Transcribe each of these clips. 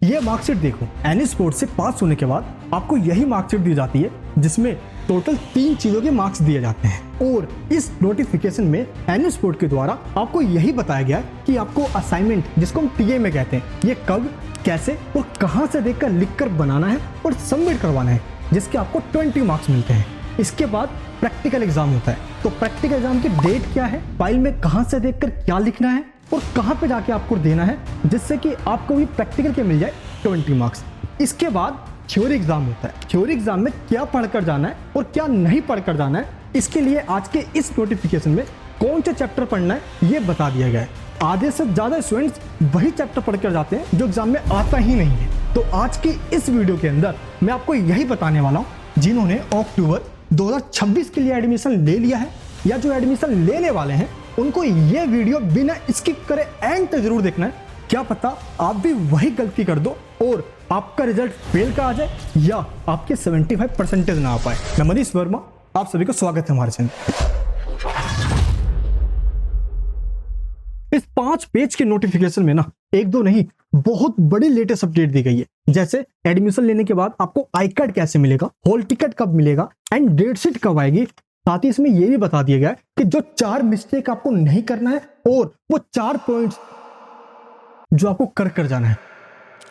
ये मार्कशीट देखो, any sports से पास होने के बाद आपको यही मार्कशीट दी जाती है जिसमें टोटल 3 चीजों के मार्क्स दिए जाते हैं। और इस नोटिफिकेशन में एनी स्पोर्ट के द्वारा आपको यही बताया गया है कि आपको असाइनमेंट, जिसको हम टीए में कहते हैं, ये कब, कैसे और कहां से देखकर लिखकर बनाना है और सबमिट करवाना है, जिसके आपको 20 मार्क्स मिलते हैं। इसके बाद प्रैक्टिकल एग्जाम होता है। तो प्रैक्टिकल एग्जाम की डेट क्या है, फाइल में कहां से देखकर क्या लिखना है और कहां पे जाके आपको देना है, जिससे कि आपको भी प्रैक्टिकल के मिल जाए 20 मार्क्स। इसके बाद थ्योरी एग्जाम होता है। थ्योरी एग्जाम में क्या पढ़कर जाना है और क्या नहीं पढ़कर जाना है, इसके लिए आज के इस नोटिफिकेशन में कौन से चैप्टर पढ़ना है ये बता दिया गया है। आधे से ज्यादा स्टूडेंट्स वही चैप्टर पढ़कर जाते हैं जो एग्जाम में आता ही नहीं है। तो आज की इस वीडियो के अंदर मैं आपको यही बताने वाला हूं, जिन्होंने अक्टूबर 2026 के लिए एडमिशन ले लिया है या जो एडमिशन लेने वाले हैं, उनको ये वीडियो बिना स्किप करे एंड तक जरूर देखना है। क्या पता आप भी वही गलती कर दो और आपका रिजल्ट फेल का आ जाए या आपके 75% ना आ पाए। मैं मनीष वर्मा, आप सभी का स्वागत है हमारे चैनल। इस 5 पेज के नोटिफिकेशन में ना एक दो नहीं, बहुत बड़ी लेटेस्ट अपडेट दी गई है। जैसे एडमिशन लेने के बाद आपको आई कार्ड कैसे मिलेगा, हॉल टिकट कब मिलेगा एंड डेट शीट कब आएगी। साथ ही इसमें यह भी बता दिया गया है कि जो 4 मिस्टेक आपको नहीं करना है और वो 4 पॉइंट्स जो आपको कर जाना है।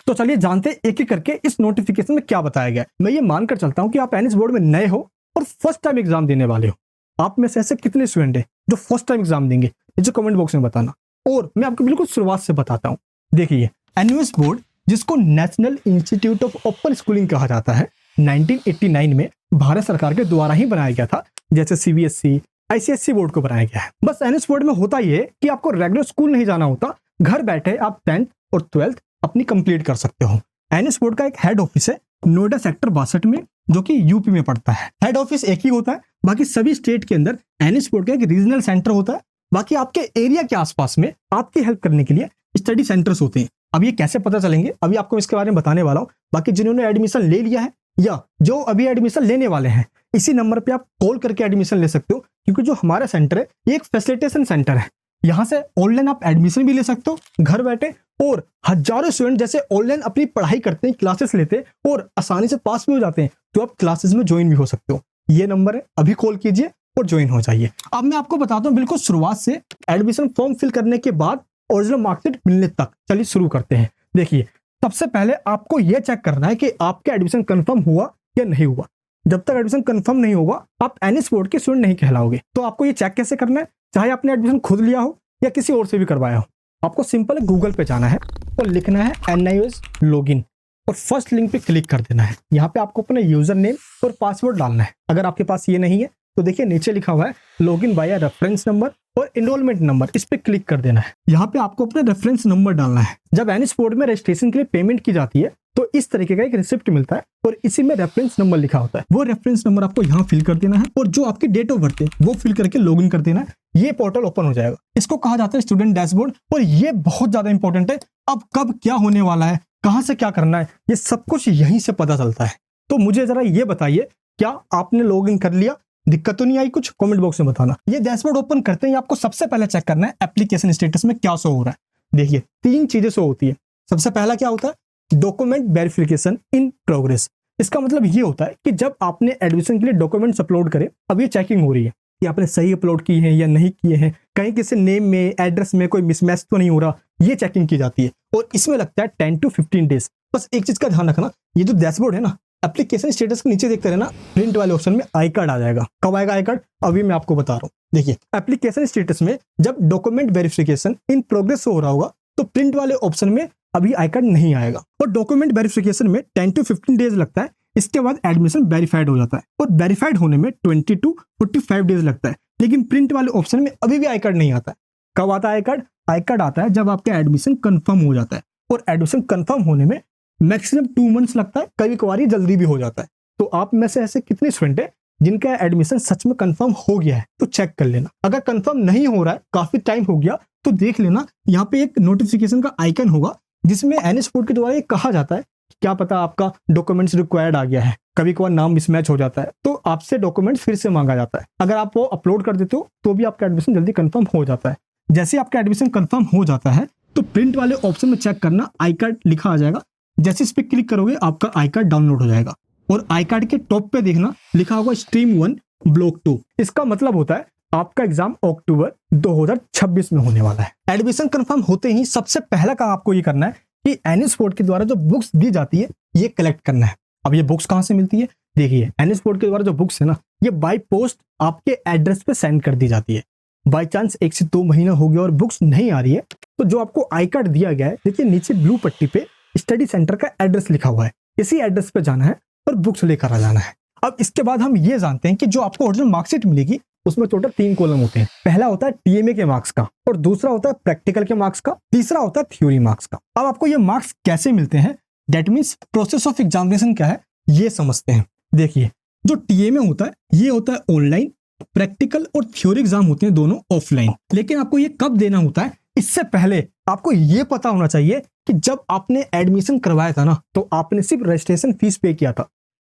तो चलिए जानते हैं एक एक करके इस नोटिफिकेशन में क्या बताया गया है। मैं ये मानकर चलता हूं कि आप एनएस बोर्ड में नए हो और फर्स्ट टाइम एग्जाम देने वाले हो। आप में से ऐसे कितने स्टूडेंट हैं जो फर्स्ट टाइम एग्जाम देंगे, मुझे कमेंट बॉक्स में बताना। और मैं आपको बिल्कुल शुरुआत से बताता हूं। देखिए, एनएस बोर्ड, जिसको national institute of open schooling कहा जाता है, 1989 में भारत सरकार के द्वारा ही बनाया गया था। जैसे सीबीएसई, आईसीएसई बोर्ड को बनाया गया है। बस एनएस बोर्ड में होता यह है कि आपको रेगुलर स्कूल नहीं जाना होता, घर बैठे आप 10th और 12th अपनी कंप्लीट कर सकते हो। एनएस बोर्ड का एक हेड ऑफिस है नोएडा सेक्टर 62 में, जो कि यूपी में पड़ता है। हेड ऑफिस एक ही होता है, बाकी सभी स्टेट के अंदर एनएस बोर्ड का एक रीजनल सेंटर होता है। बाकी आपके एरिया के आसपास में आपकी हेल्प करने के लिए स्टडी सेंटर्स होते हैं। अब ये कैसे पता चलेंगे, अभी आपको इसके बारे में बताने वाला हूँ। बाकी जिन्होंने एडमिशन ले लिया है या जो अभी एडमिशन लेने वाले हैं, इसी नंबर पे आप कॉल करके एडमिशन ले सकते हो, क्योंकि जो हमारा सेंटर है ये एक फैसिलिटेशन सेंटर है। यहाँ से ऑनलाइन आप एडमिशन भी ले सकते हो घर बैठे, और हजारों स्टूडेंट जैसे ऑनलाइन अपनी पढ़ाई करते हैं, क्लासेस लेते हैं और आसानी से पास भी हो जाते हैं। तो आप क्लासेस में ज्वाइन भी हो सकते हो। ये नंबर है, अभी कॉल कीजिए और ज्वाइन हो जाइए। अब मैं आपको बताता हूँ बिल्कुल शुरुआत से, एडमिशन फॉर्म फिल करने के बाद ओरिजिनल मार्कशीट मिलने तक। चलिए शुरू करते हैं। देखिए, सबसे पहले आपको यह चेक करना है कि आपका एडमिशन कंफर्म हुआ या नहीं हुआ। जब तक एडमिशन कंफर्म नहीं होगा, आप एनएस बोर्ड के स्टूडेंट नहीं कहलाओगे। तो आपको ये चेक कैसे करना है, चाहे आपने एडमिशन खुद लिया हो या किसी और से भी करवाया हो। आपको सिंपल गूगल पे जाना है और लिखना है NIOS लॉगिन और फर्स्ट लिंक पे क्लिक कर देना है। यहाँ पे आपको अपना यूजर नेम और पासवर्ड डालना है। अगर आपके पास ये नहीं है तो देखिए नीचे लिखा हुआ है लॉगिन बाय रेफरेंस नंबर और एनरोलमेंट नंबर, इस पे क्लिक कर देना है। यहाँ पे आपको अपना रेफरेंस नंबर डालना है। जब एनएस बोर्ड में रजिस्ट्रेशन के लिए पेमेंट की जाती है तो इस तरीके का एक रिसिप्ट मिलता है और इसी में रेफरेंस नंबर लिखा होता है। वो रेफरेंस नंबर आपको यहाँ फिल कर देना है और जो आपकी डेट ऑफ बर्थ है वो फिल करके लॉगिन कर देना है। ये पोर्टल ओपन हो जाएगा। इसको कहा जाता है स्टूडेंट डैशबोर्ड, और ये बहुत ज्यादा इंपॉर्टेंट है। अब कब क्या होने वाला है, कहां से क्या करना है, ये सब कुछ यहीं से पता चलता है। तो मुझे जरा ये बताइए, क्या आपने लॉगिन कर लिया? दिक्कत तो नहीं आई कुछ? कमेंट बॉक्स में बताना। ये डैशबोर्ड ओपन करते ही आपको सबसे पहले चेक करना है एप्लीकेशन स्टेटस में क्या शो हो रहा है। देखिए, 3 चीजें शो होती है। सबसे पहला क्या होता है, डॉक्यूमेंट वेरिफिकेशन इन प्रोग्रेस। इसका मतलब ये होता है कि जब आपने एडमिशन के लिए डॉक्यूमेंट्स अपलोड करे, अब ये चेकिंग हो रही है कि आपने सही अपलोड किए हैं या नहीं किए हैं, कहीं किसी नेम में, एड्रेस में कोई मिसमैच तो नहीं हो रहा। ये चेकिंग की जाती है और इसमें लगता है 10 to 15 डेज। बस एक चीज का ध्यान रखना, ये जो डैशबोर्ड है ना, एप्लीकेशन स्टेटस के नीचे देखते रहना, प्रिंट वाले ऑप्शन में आई कार्ड आ जाएगा। कब आएगा आई कार्ड, अभी मैं आपको बता रहा हूँ। देखिए, एप्लीकेशन स्टेटस में जब डॉक्यूमेंट वेरिफिकेशन इन प्रोग्रेस हो रहा होगा तो प्रिंट वाले ऑप्शन में अभी आई कार्ड नहीं आएगा और डॉक्यूमेंट वेरिफिकेशन में 10 to 15 डेज लगता है। इसके बाद एडमिशन वेरीफाइड हो जाता है और वेरीफाइड होने में 20 to 45 डेज लगता है। लेकिन प्रिंट वाले ऑप्शन में अभी भी आई कार्ड नहीं आता है। कब आता है आई कार्ड? आई कार्ड आता है जब आपका एडमिशन कंफर्म हो जाता है, और एडमिशन कंफर्म होने में मैक्सिमम 2 मंथ्स लगता है, कभी कभार जल्दी भी हो जाता है। तो आप में से ऐसे कितने स्टूडेंट है जिनका एडमिशन सच में कंफर्म हो गया है? तो चेक कर लेना। अगर कंफर्म नहीं हो रहा है, काफी टाइम हो गया, तो देख लेना यहाँ पे एक नोटिफिकेशन का आइकन होगा जिसमें एनएस बोर्ड के द्वारा ये कहा जाता है क्या पता आपका डॉक्यूमेंट्स रिक्वायर्ड आ गया है। कभी कभार नाम मिसमैच हो जाता है तो आपसे डॉक्यूमेंट्स फिर से मांगा जाता है। अगर आप वो अपलोड कर देते हो तो भी आपका एडमिशन जल्दी कंफर्म हो जाता है। जैसे आपका एडमिशन कंफर्म हो जाता है तो प्रिंट वाले ऑप्शन में चेक करना, आई कार्ड लिखा आ जाएगा, जैसे इस पे क्लिक करोगे आपका आई कार्ड डाउनलोड हो जाएगा और आई कार्ड के टॉप पे देखना लिखा होगा स्ट्रीम 1 ब्लॉक 2। इसका मतलब होता है आपका एग्जाम अक्टूबर 2026 में होने वाला है। एडमिशन कंफर्म होते ही सबसे पहला काम आपको ये करना है कि एनएस बोर्ड के द्वारा जो बुक्स दी जाती है ये कलेक्ट करना है। अब ये बुक्स कहाँ से मिलती है? देखिए, एनएस बोर्ड के द्वारा जो बुक्स है ना, ये बाय पोस्ट आपके एड्रेस पे सेंड कर दी जाती है। बाई चांस 1 से 2 महीना हो गया और बुक्स नहीं आ रही है, तो जो आपको आई कार्ड दिया गया है, देखिए नीचे ब्लू पट्टी पे स्टडी सेंटर का एड्रेस लिखा हुआ है, इसी एड्रेस पे जाना है और बुक्स लेकर आ जाना है। अब इसके बाद हम ये जानते हैं कि जो आपको ओरिजिनल मार्कशीट मिलेगी उसमें टोटल 3 कॉलम होते हैं। पहला होता है टीएमए के मार्क्स का, और दूसरा होता है प्रैक्टिकल के मार्क्स का, तीसरा होता है थ्योरी मार्क्स का। अब आपको ये मार्क्स कैसे मिलते हैं, that means process of examination क्या है, ये समझते हैं। देखिए, जो टीएमए होता है ये होता है ऑनलाइन, प्रैक्टिकल और थ्योरी एग्जाम होते हैं दोनों ऑफलाइन। लेकिन आपको ये कब देना होता है, इससे पहले आपको ये पता होना चाहिए कि जब आपने एडमिशन करवाया था ना, तो आपने सिर्फ रजिस्ट्रेशन फीस पे किया था,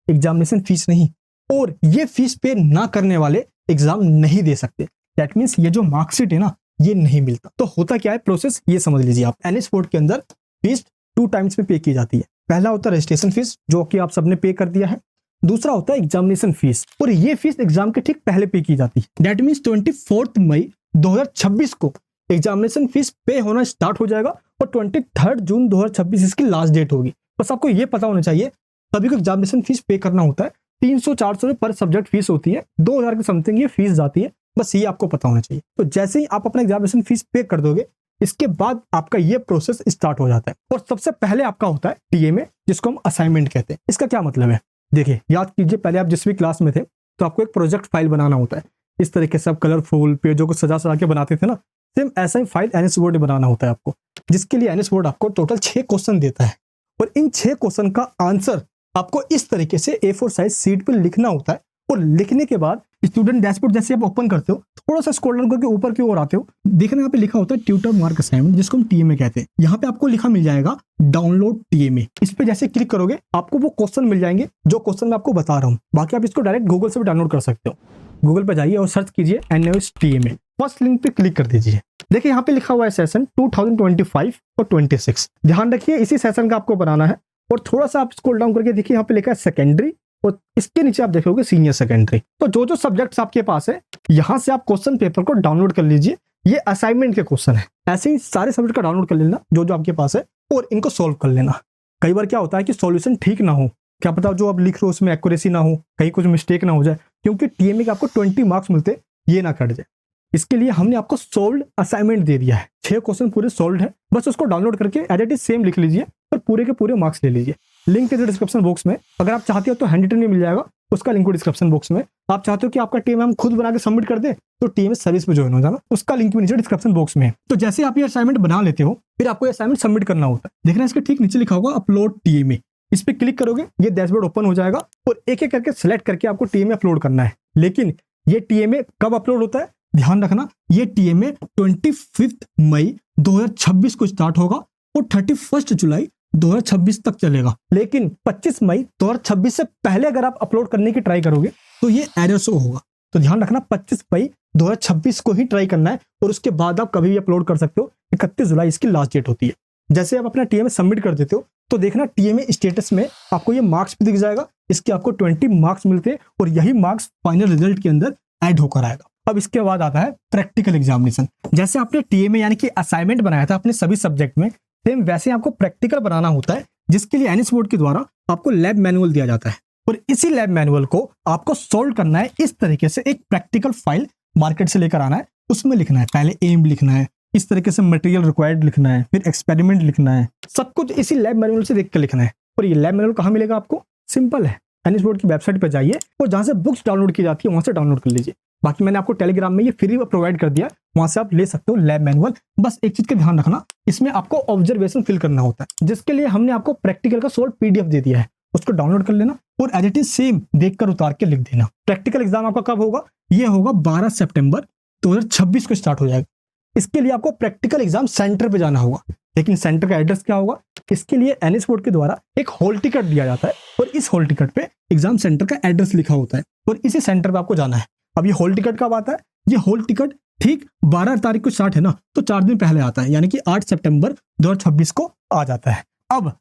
एग्जामिनेशन फीस नहीं। और ये फीस पे ना करने वाले एग्जाम नहीं दे सकते। दैट मीन्स ये जो मार्कशीट है ना, ये नहीं मिलता। तो होता क्या है प्रोसेस, ये समझ लीजिए आप। एनएस बोर्ड के अंदर फीस 2 टाइम्स में पे की जाती है। पहला होता है रजिस्ट्रेशन फीस, जो कि आप सबने पे कर दिया है। दूसरा होता है एग्जामिनेशन फीस, और ये फीस एग्जाम के ठीक पहले पे की जाती है। दैट मीन्स 24 मई 2026 को एग्जामिनेशन फीस पे होना स्टार्ट हो जाएगा और 23 जून 2026 इसकी लास्ट डेट होगी। बस आपको ये पता होना चाहिए सभी को एग्जामिनेशन फीस पे करना होता है। 300-400 पर सब्जेक्ट फीस होती है, 2000 के समथिंग ये फीस जाती है। बस ये आपको पता होना चाहिए। तो जैसे ही आप अपना एग्जामिनेशन फीस पे कर दोगे, इसके बाद आपका ये प्रोसेस स्टार्ट हो जाता है। और सबसे पहले आपका होता है टीएमए, जिसको हम असाइनमेंट कहते हैं। इसका क्या मतलब है, देखिए याद कीजिए, पहले आप जिस भी क्लास में थे तो आपको एक प्रोजेक्ट फाइल बनाना होता है। इस तरीके से आप कलरफुल पेजों को सजा सजा के बनाते थे ना, सेम ऐसा ही फाइल एनएस बोर्ड में बनाना होता है आपको, जिसके लिए एनएस बोर्ड आपको टोटल 6 क्वेश्चन देता है। और इन 6 क्वेश्चन का आंसर आपको इस तरीके से A4 साइज शीट पर लिखना होता है। और लिखने के बाद स्टूडेंट डैशबोर्ड जैसे आप ओपन करते हो, थोड़ा सा स्क्रॉल डाउन करके ऊपर की ओर आते हो, देखना यहाँ पे लिखा होता है ट्यूटर मार्क असाइनमेंट, जिसको हम टीएमए कहते हैं। यहाँ पे आपको लिखा मिल जाएगा डाउनलोड टीएमए। इस पे जैसे क्लिक करोगे आपको वो क्वेश्चन मिल जाएंगे जो क्वेश्चन मैं आपको बता रहा हूँ। बाकी आप इसको डायरेक्ट गूगल से भी डाउनलोड कर सकते हो। गूगल पे जाइए और सर्च कीजिए एनएस टीएमए, फर्स्ट लिंक पे क्लिक कर दीजिए। देखिए यहाँ पे लिखा हुआ है सेशन 2025 और 26। ध्यान रखिए इसी सेशन का आपको बनाना है। और थोड़ा सा आप स्क्रॉल डाउन करके देखिए, यहाँ पे लिखा है सेकेंडरी, और इसके नीचे आप देखोगे सीनियर सेकेंडरी। तो जो जो सब्जेक्ट्स आपके पास है, यहाँ से आप क्वेश्चन पेपर को डाउनलोड कर लीजिए। ये असाइनमेंट के क्वेश्चन है, ऐसे ही सारे सब्जेक्ट का डाउनलोड कर लेना जो जो आपके पास है, और इनको सोल्व कर लेना। कई बार क्या होता है कि सॉल्यूशन ठीक ना हो, क्या पता जो आप लिख रहे हो उसमें एक्यूरेसी ना हो, कहीं कुछ मिस्टेक ना हो जाए, क्योंकि टीएमए के आपको 20 मार्क्स मिलते, ये ना कट जाए। इसके लिए हमने आपको सोल्व्ड असाइनमेंट दे दिया है। 6 क्वेश्चन पूरे सोल्व्ड है, बस उसको डाउनलोड करके एज इट इज सेम लिख लीजिए और पूरे के पूरे मार्क्स ले लीजिए। लिंक है डिस्क्रिप्शन बॉक्स में। अगर आप चाहते हो तो हैंड रिटन में मिल जाएगा, उसका लिंक डिस्क्रिप्शन बॉक्स में। आप चाहते हो कि आपका टीएमए हम खुद बना के सबमिट कर दे, तो टीएमए सर्विस में ज्वाइन हो जाना, उसका लिंक भी नीचे डिस्क्रिप्शन बॉक्स में है। तो जैसे आप ये असाइनमेंट बना लेते हो, फिर आपको ये असाइनमेंट सबमिट करना होता है। देखना इसके ठीक नीचे लिखा होगा अपलोड टीएमए, इस पे क्लिक करोगे ये डैशबोर्ड ओपन हो जाएगा और एक एक करके सिलेक्ट करके आपको टीएमए अपलोड करना है। लेकिन ये टीएमए कब अपलोड होता है, ध्यान रखना, ये टीएमए 25 मई 2026 को स्टार्ट होगा और 31 जुलाई 2026 तक चलेगा। लेकिन 25 मई 2026 से पहले अगर आप अपलोड करने की ट्राई करोगे तो ये एरर शो होगा। तो ध्यान रखना 25 मई 2026 को ही ट्राई करना है, और उसके बाद आप कभी भी अपलोड कर सकते हो। 31 जुलाई इसकी लास्ट डेट होती है। जैसे आप अपना टीएमए सबमिट कर देते हो, तो देखना टीएमए स्टेटस में आपको ये मार्क्स भी दिख जाएगा। इसके आपको 20 मार्क्स मिलते हैं, और यही मार्क्स फाइनल रिजल्ट के अंदर ऐड होकर आएगा। अब इसके बाद आता है प्रैक्टिकल एग्जामिनेशन। जैसे आपने टीएमए यानी कि असाइनमेंट बनाया था अपने सभी सब्जेक्ट में, सेम वैसे आपको प्रैक्टिकल बनाना होता है, जिसके लिए एनएस बोर्ड के द्वारा आपको लैब मैनुअल दिया जाता है। और इसी लैब मैनुअल को आपको सोल्व करना है इस तरीके से। एक प्रैक्टिकल फाइल मार्केट से लेकर आना है, उसमें लिखना है पहले एम लिखना है, इस तरीके से मटेरियल रिक्वायर्ड लिखना है, फिर एक्सपेरिमेंट लिखना है, सब कुछ इसी लैब मैनुअल से देख कर लिखना है। और ये लैब मैनुअल कहाँ मिलेगा आपको, सिंपल है, एनएस बोर्ड की वेबसाइट पर जाइए और जहाँ से बुक्स डाउनलोड की जाती है वहां से डाउनलोड कर लीजिए। बाकी मैंने आपको टेलीग्राम में ये फ्री प्रोवाइड कर दिया, वहां से आप ले सकते हो लैब मैनुअल। बस एक चीज का ध्यान रखना, इसमें आपको ऑब्जर्वेशन फिल करना होता है, जिसके लिए हमने आपको प्रैक्टिकल का सोल्व पीडीएफ दे दिया है, उसको डाउनलोड कर लेना और एज इट इज सेम देखकर उतार के लिख देना। प्रैक्टिकल एग्जाम आपका कब होगा, ये होगा 12 सितंबर 2026 को स्टार्ट हो जाएगा। इसके लिए आपको प्रैक्टिकल एग्जाम सेंटर पे जाना होगा, लेकिन सेंटर का एड्रेस क्या होगा, इसके लिए एनएस बोर्ड के द्वारा एक हॉल टिकट दिया जाता है, और इस हॉल टिकट पे एग्जाम सेंटर का एड्रेस लिखा होता है, और इसी सेंटर पे आपको जाना है। अब ये हॉल टिकट कब आता है, ये हॉल टिकट ठीक 12 तारीख को स्टार्ट है ना, तो 4 दिन पहले आता है, यानी कि 8 सितंबर 2026 को आ जाता है। अब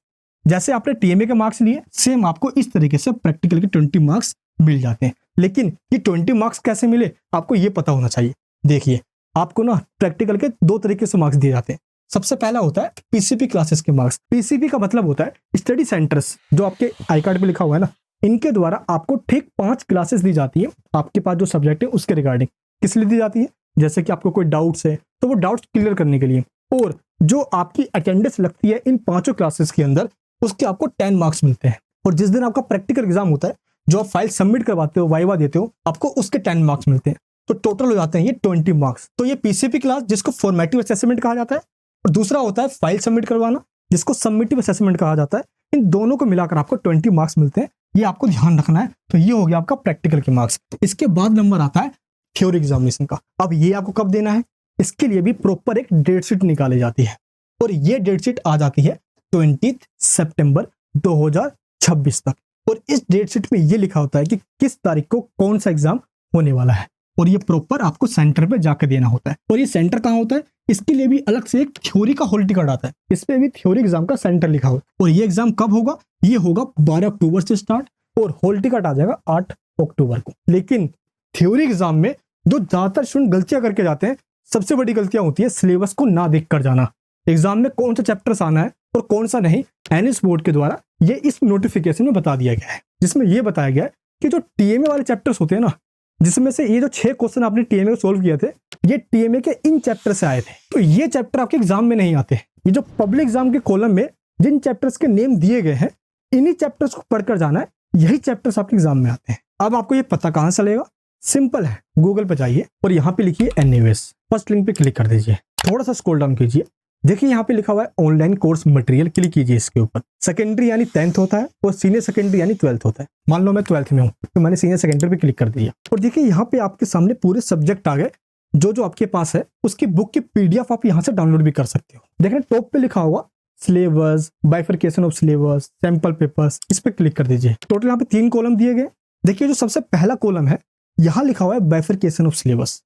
जैसे आपने टीएमए के मार्क्स लिए, सेम आपको इस तरीके से प्रैक्टिकल के 20 मार्क्स मिल जाते हैं। लेकिन ये 20 मार्क्स कैसे मिले आपको ये पता होना चाहिए। देखिए, आपको ना प्रैक्टिकल के 2 तरीके से मार्क्स दिए जाते हैं। सबसे पहला होता है पीसीपी क्लासेस के मार्क्स। पीसीपी का मतलब होता है स्टडी सेंटर्स, जो आपके आई कार्ड पे लिखा हुआ है ना, इनके द्वारा आपको ठीक 5 क्लासेस दी जाती है आपके पास जो सब्जेक्ट है उसके रिगार्डिंग। किस लिए दी जाती है? जैसे कि आपको कोई डाउट्स है तो वो डाउट्स क्लियर करने के लिए, और जो आपकी अटेंडेंस लगती है इन 5 क्लासेस के अंदर उसके आपको 10 मार्क्स मिलते हैं। और जिस दिन आपका प्रैक्टिकल एग्जाम होता है, जो आप फाइल सबमिट करवाते हो, वाइवा देते हो, आपको उसके 10 मार्क्स मिलते हैं। तो टोटल हो जाते हैं ये 20 मार्क्स। तो ये पीसीपी क्लास जिसको फॉर्मेटिव असेसमेंट कहा जाता है, और दूसरा होता है फाइल सबमिट करवाना जिसको सबमिटिव असेसमेंट कहा जाता है। इन दोनों को मिलाकर आपको 20 मार्क्स मिलते हैं, ये आपको ध्यान रखना है। तो ये हो गया आपका प्रैक्टिकल के मार्क्स। इसके बाद नंबर आता है थ्योरी एग्जामिनेशन का। अब ये आपको कब देना है, इसके लिए भी प्रॉपर एक डेट शीट निकाली जाती है, और ये डेट शीट आ जाती है 20 सितंबर 2026 तक। और इस डेट शीट में ये लिखा होता है कि किस तारीख को कौन सा एग्जाम होने वाला है, और ये प्रॉपर आपको सेंटर पे जाकर देना होता है। और ये सेंटर कहाँ होता है, इसके लिए भी अलग से एक थ्योरी का हॉल टिकट आता है, इस पे भी थ्योरी एग्जाम का सेंटर लिखा हुआ है। और ये एग्जाम कब होगा, ये होगा 12 अक्टूबर से स्टार्ट, और हॉल टिकट आ जाएगा 8 अक्टूबर को। लेकिन थ्योरी एग्जाम में जो ज्यादातर स्टूडेंट गलतियां करके जाते हैं, सबसे बड़ी गलतियां होती है सिलेबस को ना देख कर जाना। एग्जाम में कौन सा चैप्टर्स आना है और कौन सा नहीं, एनएस बोर्ड के द्वारा ये इस नोटिफिकेशन में बता दिया गया है, जिसमें ये बताया गया है कि जो टीएमए वाले चैप्टर्स होते हैं ना, जिसमें से ये जो 6 क्वेश्चन आपने टीएमए को सोल्व किए थे, ये टीएमए के इन चैप्टर से आए थे। तो ये चैप्टर आपके एग्जाम में नहीं आते। ये जो पब्लिक एग्जाम के कॉलम में जिन चैप्टर्स के नेम दिए गए हैं, इन्हीं चैप्टर्स को पढ़कर जाना है, यही चैप्टर्स आपके एग्जाम में आते हैं। अब आपको ये पता कहां चलेगा, सिंपल है, गूगल पे जाइए और यहाँ पे लिखिए एनयूएस, फर्स्ट लिंक पे क्लिक कर दीजिए, थोड़ा सा स्क्रॉल डाउन कीजिए, देखिए यहाँ पे लिखा हुआ है ऑनलाइन कोर्स मटेरियल, क्लिक कीजिए इसके ऊपर। सेकेंडरी यानी 10th होता है और सीनियर सेकेंडरी यानी 12th होता है। मान लो मैं 12th में हूँ तो मैंने सीनियर सेकेंडरी पे क्लिक कर दिया, और देखिए यहाँ पे आपके सामने पूरे सब्जेक्ट आ गए। जो जो आपके पास है उसकी बुक की पीडीएफ आप यहाँ से डाउनलोड भी कर सकते हो। देखिए टॉप पे लिखा हुआ syllabus, bifurcation of syllabus, sample papers, इस पे क्लिक कर दीजिए। टोटल यहाँ पे 3 कॉलम दिए गए। देखिए जो सबसे पहला कॉलम है, यहाँ लिखा हुआ है बाइफरकेशन ऑफ सिलेबस।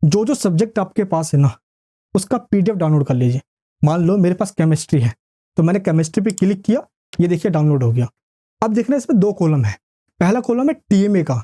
जो जो सब्जेक्ट आपके पास है ना, उसका पीडीएफ डाउनलोड कर लीजिए। मान लो मेरे पास केमिस्ट्री है तो मैंने केमिस्ट्री पे क्लिक किया, ये देखिए डाउनलोड हो गया। अब देखना इसमें 2 कॉलम है। पहला कॉलम है टीएमए का।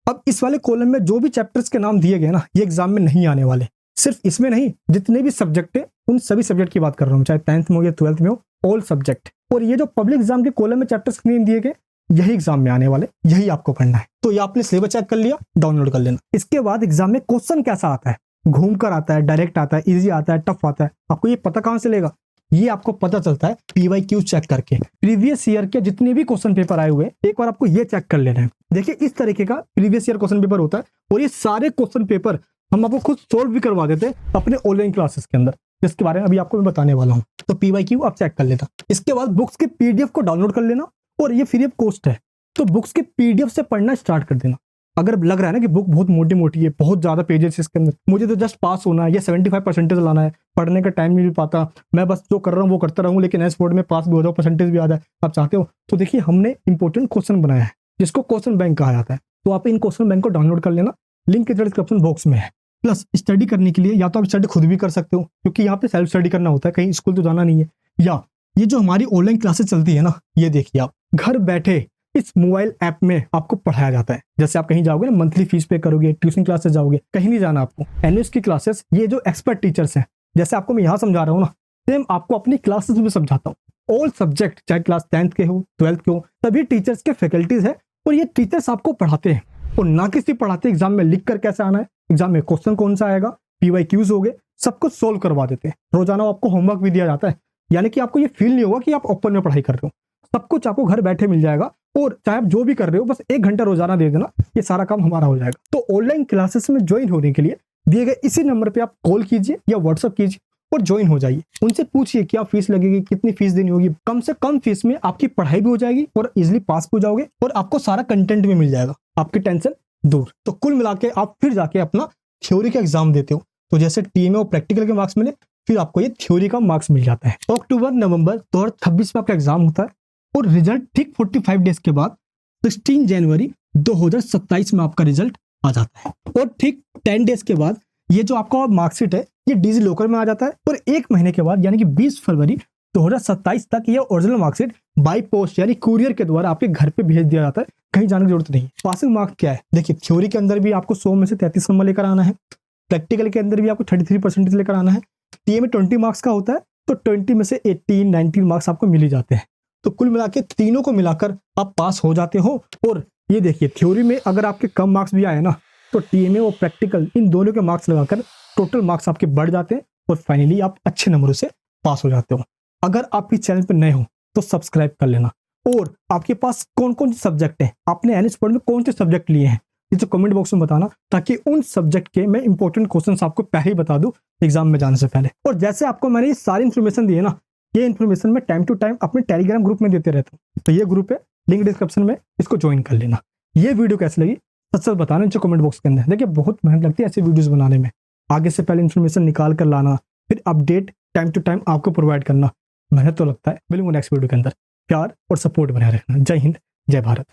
अब इस वाले कॉलम में जो भी चैप्टर्स के नाम दिए गए ना, ये एग्जाम में नहीं आने वाले। सिर्फ इसमें नहीं, जितने भी सब्जेक्ट है उन सभी सब्जेक्ट की बात कर रहा हूँ, चाहे 10th में हो या 12th में हो, ऑल सब्जेक्ट। और ये जो पब्लिक एग्जाम के कॉलम में चैप्टर्स के नेम दिए गए, यही एग्जाम में आने वाले, यही आपको करना है। तो ये आपने सिलेबस चेक कर लिया, डाउनलोड कर लेना। इसके बाद एग्जाम में क्वेश्चन कैसा आता है, घूमकर आता है, डायरेक्ट आता है, इजी आता है, टफ आता है, आपको ये पता कहां से चलेगा? ये आपको पता चलता है PYQ चेक करके। प्रीवियस ईयर के जितने भी क्वेश्चन पेपर आए हुए, एक बार आपको ये चेक कर लेना है। देखिए इस तरीके का प्रीवियस ईयर क्वेश्चन पेपर होता है, और ये सारे क्वेश्चन पेपर हम आपको खुद सोल्व भी करवा देते हैं अपने ऑनलाइन क्लासेस के अंदर, जिसके बारे में अभी आपको मैं बताने वाला हूँ। तो PYQ आप चेक कर लेना। इसके बाद बुक्स के PDF को डाउनलोड कर लेना, और ये फ्री ऑफ कॉस्ट है, तो बुक्स के PDF से पढ़ना स्टार्ट कर देना। अगर लग रहा है ना कि बुक बहुत मोटी मोटी है, बहुत ज्यादा पेजेस इसके अंदर, मुझे तो जस्ट पास होना है या 75% लाना है, पढ़ने का टाइम नहीं मिल पाता, मैं बस जो कर रहा हूँ वो करता रहूँ, लेकिन एस बोर्ड में पास भी हो जाओ, परसेंटेज भी आ जाए, आप चाहते हो, तो देखिए हमने इंपॉर्टेंट क्वेश्चन बनाया है जिसको क्वेश्चन बैंक कहा जाता है। तो आप इन क्वेश्चन बैंक को डाउनलोड कर लेना, लिंक डिस्क्रिप्शन बॉक्स में है। प्लस स्टडी करने के लिए या तो आप स्टडी खुद भी कर सकते हो, क्योंकि यहाँ पे सेल्फ स्टडी करना होता है, कहीं स्कूल तो जाना नहीं है। या ये जो हमारी ऑनलाइन क्लासेस चलती है ना, ये देखिए आप घर बैठे इस मोबाइल ऐप में आपको पढ़ाया जाता है। जैसे आप कहीं जाओगे ना, मंथली फीस पे करोगे, ट्यूशन क्लासेस जाओगे, कहीं नहीं जाना आपको। एनएस की क्लासेस, ये जो एक्सपर्ट टीचर्स हैं, जैसे आपको मैं यहाँ समझा रहा हूँ ना, सेम आपको अपनी क्लासेस में समझाता हूँ। ऑल सब्जेक्ट, चाहे क्लास 10th के हो, 12th के हो, सभी टीचर्स के फैकल्टीज है, और ये टीचर्स आपको पढ़ाते हैं। और ना किसी पढ़ाते एग्जाम में लिख कर कैसे आना है, एग्जाम में क्वेश्चन कौन सा आएगा, PYQs हो गए, सब कुछ सोल्व करवा देते हैं। रोजाना आपको होमवर्क भी दिया जाता है, यानी कि आपको ये फील नहीं होगा कि आप ओपन में पढ़ाई कर रहे हो। सब कुछ आपको घर बैठे मिल जाएगा, और चाहे आप जो भी कर रहे हो, बस 1 घंटा रोजाना दे देना, ये सारा काम हमारा हो जाएगा। तो ऑनलाइन क्लासेस में ज्वाइन होने के लिए दिए गए इसी नंबर पे आप कॉल कीजिए या व्हाट्सअप कीजिए और ज्वाइन हो जाइए। उनसे पूछिए क्या फीस लगेगी, कितनी फीस देनी होगी। कम से कम फीस में आपकी पढ़ाई भी हो जाएगी और इजिली पास हो जाओगे, और आपको सारा कंटेंट भी मिल जाएगा, आपकी टेंशन दूर। तो कुल मिला के आप फिर जाके अपना थ्योरी का एग्जाम देते हो, तो जैसे टीएमए और प्रैक्टिकल के मार्क्स मिले, फिर आपको ये थ्योरी का मार्क्स मिल जाता है। अक्टूबर नवंबर 2026 में आपका एग्जाम होता है, और रिजल्ट ठीक 45 डेज के बाद 16 जनवरी 2027 में आपका रिजल्ट आ जाता है। और ठीक 10 डेज के बाद ये जो आपका मार्कशीट है, ये डिजी लॉकर में आ जाता है, और 1 महीने के बाद यानी कि 20 फरवरी 2027 तक ये ओरिजिनल मार्कशीट बाई पोस्ट यानी कुरियर के द्वारा आपके घर पे भेज दिया जाता है, कहीं जाने की जरूरत नहीं। पासिंग मार्क्स क्या है, देखिए थ्योरी के अंदर भी आपको 100 में से 33 नंबर लेकर आना है, प्रैक्टिकल के अंदर भी आपको 33% लेकर आना है। टीए में 20 मार्क्स का होता है, तो 20 में से 18 19 मार्क्स आपको मिल ही जाते हैं। तो कुल मिला के तीनों को मिलाकर आप पास हो जाते हो। और ये देखिए थ्योरी में अगर आपके कम मार्क्स भी आए ना, तो टीए में वो प्रैक्टिकल इन दोनों के मार्क्स लगाकर टोटल मार्क्स आपके बढ़ जाते हैं और फाइनली आप अच्छे नंबरों से पास हो जाते हो। अगर आप इस चैनल पर नए हो तो सब्सक्राइब कर लेना। और आपके पास कौन कौन से सब्जेक्ट हैं, आपने एनएच पॉइंट में कौन से सब्जेक्ट लिए हैं, ये तो कमेंट बॉक्स में बताना, ताकि उन सब्जेक्ट के मैं इंपॉर्टेंट क्वेश्चंस आपको पहले ही बता दूं एग्जाम में जाने से पहले। और जैसे आपको मैंने ये सारी इन्फॉर्मेशन दी है ना, ये इन्फॉर्मेशन मैं टाइम टू टाइम अपने टेलीग्राम ग्रुप में देते रहता हूँ। तो ये ग्रुप है, लिंक डिस्क्रिप्शन में, इसको ज्वाइन कर लेना। ये वीडियो कैसी लगी सच बताना नीचे कमेंट बॉक्स के अंदर। देखिए बहुत मेहनत लगती है ऐसे वीडियोस बनाने में, आगे से पहले इन्फॉर्मेशन निकाल कर लाना, फिर अपडेट टाइम टू टाइम आपको प्रोवाइड करना, मेहनत तो लगता है। मिलूंगा नेक्स्ट वीडियो के अंदर। प्यार और सपोर्ट बनाए रखना। जय हिंद, जय भारत।